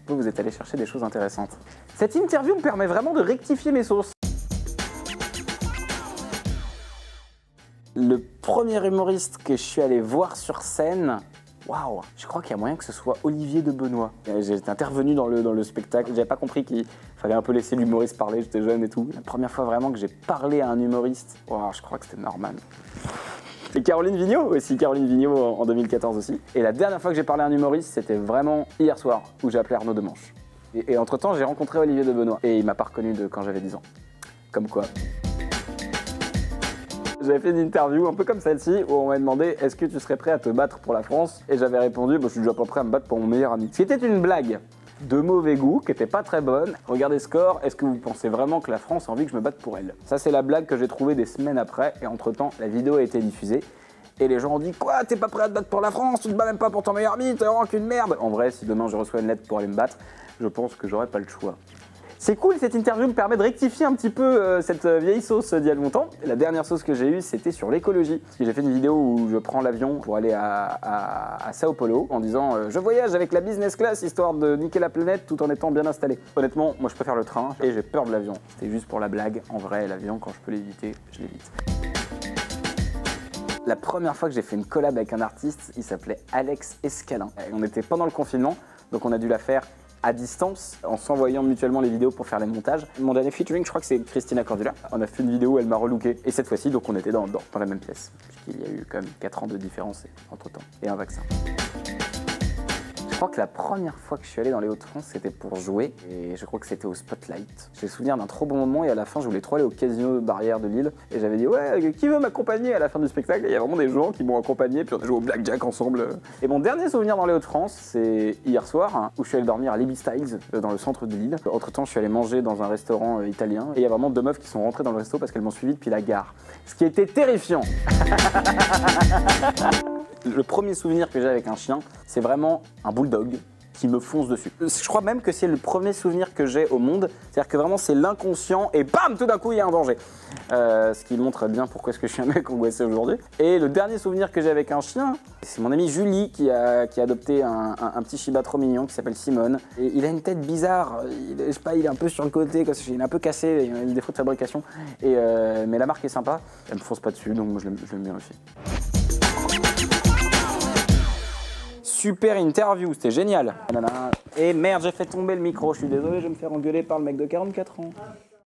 peux vous êtes allé chercher des choses intéressantes. Cette interview me permet vraiment de rectifier mes sauces. Le premier humoriste que je suis allé voir sur scène, waouh, je crois qu'il y a moyen que ce soit Olivier de Benoît. J'ai intervenu dans le spectacle, j'avais pas compris qu'il fallait un peu laisser l'humoriste parler, j'étais jeune et tout. La première fois vraiment que j'ai parlé à un humoriste, waouh, je crois que c'était Norman. Et Caroline Vigneault aussi, Caroline Vigneault en 2014 aussi. Et la dernière fois que j'ai parlé à un humoriste, c'était vraiment hier soir, où j'ai appelé Arnaud Demanche. Et entre-temps, j'ai rencontré Olivier de Benoît. Et il m'a pas reconnu de quand j'avais 10 ans. Comme quoi. J'avais fait une interview un peu comme celle-ci où on m'a demandé est-ce que tu serais prêt à te battre pour la France? Et j'avais répondu je suis déjà pas prêt à me battre pour mon meilleur ami. C'était une blague de mauvais goût qui était pas très bonne. Regardez score, est-ce que vous pensez vraiment que la France a envie que je me batte pour elle? Ça c'est la blague que j'ai trouvée des semaines après et entre-temps la vidéo a été diffusée. Et les gens ont dit quoi, t'es pas prêt à te battre pour la France? Tu te bats même pas pour ton meilleur ami, t'es vraiment qu'une merde. En vrai, si demain je reçois une lettre pour aller me battre, je pense que j'aurais pas le choix. C'est cool, cette interview me permet de rectifier un petit peu cette vieille sauce d'il y a longtemps. La dernière sauce que j'ai eue, c'était sur l'écologie. J'ai fait une vidéo où je prends l'avion pour aller à Sao Paulo en disant je voyage avec la business class histoire de niquer la planète tout en étant bien installé. Honnêtement, moi je préfère le train et j'ai peur de l'avion. C'était juste pour la blague. En vrai, l'avion, quand je peux l'éviter, je l'évite. La première fois que j'ai fait une collab avec un artiste, il s'appelait Alex Escalin. On était pendant le confinement, donc on a dû la faire à distance, en s'envoyant mutuellement les vidéos pour faire les montages. Mon dernier featuring, je crois que c'est Christina Cordula. On a fait une vidéo où elle m'a relooké. Et cette fois-ci, donc on était dans la même pièce. Puisqu'il y a eu quand même 4 ans de différence entre-temps. Et un vaccin. Je crois que la première fois que je suis allé dans les Hauts-de-France, c'était pour jouer. Et je crois que c'était au Spotlight. J'ai le souvenir d'un trop bon moment et à la fin, je voulais trop aller au Casino Barrière de Lille. Et j'avais dit, ouais, qui veut m'accompagner à la fin du spectacle? Et il y a vraiment des gens qui m'ont accompagné, puis on a joué au Blackjack ensemble. Et mon dernier souvenir dans les Hauts-de-France, c'est hier soir, hein, où je suis allé dormir à Libby Styles, dans le centre de Lille. Entre-temps, je suis allé manger dans un restaurant italien. Et il y a vraiment 2 meufs qui sont rentrées dans le resto parce qu'elles m'ont suivi depuis la gare. Ce qui était terrifiant. Le premier souvenir que j'ai avec un chien, c'est vraiment un bulldog qui me fonce dessus. Je crois même que c'est le premier souvenir que j'ai au monde. C'est-à-dire que vraiment c'est l'inconscient et bam, tout d'un coup il y a un danger. Ce qui montre bien pourquoi est-ce que je suis un mec angoissé aujourd'hui. Et le dernier souvenir que j'ai avec un chien, c'est mon amie Julie qui a adopté un petit Shiba trop mignon qui s'appelle Simone. Et il a une tête bizarre, je sais pas, il est un peu sur le côté, il est un peu cassé, il a des défauts de fabrication. Mais la marque est sympa, elle me fonce pas dessus, donc moi je l'aime bien aussi. Super interview, c'était génial. Et merde, j'ai fait tomber le micro, je suis désolé, je vais me faire engueuler par le mec de 44 ans.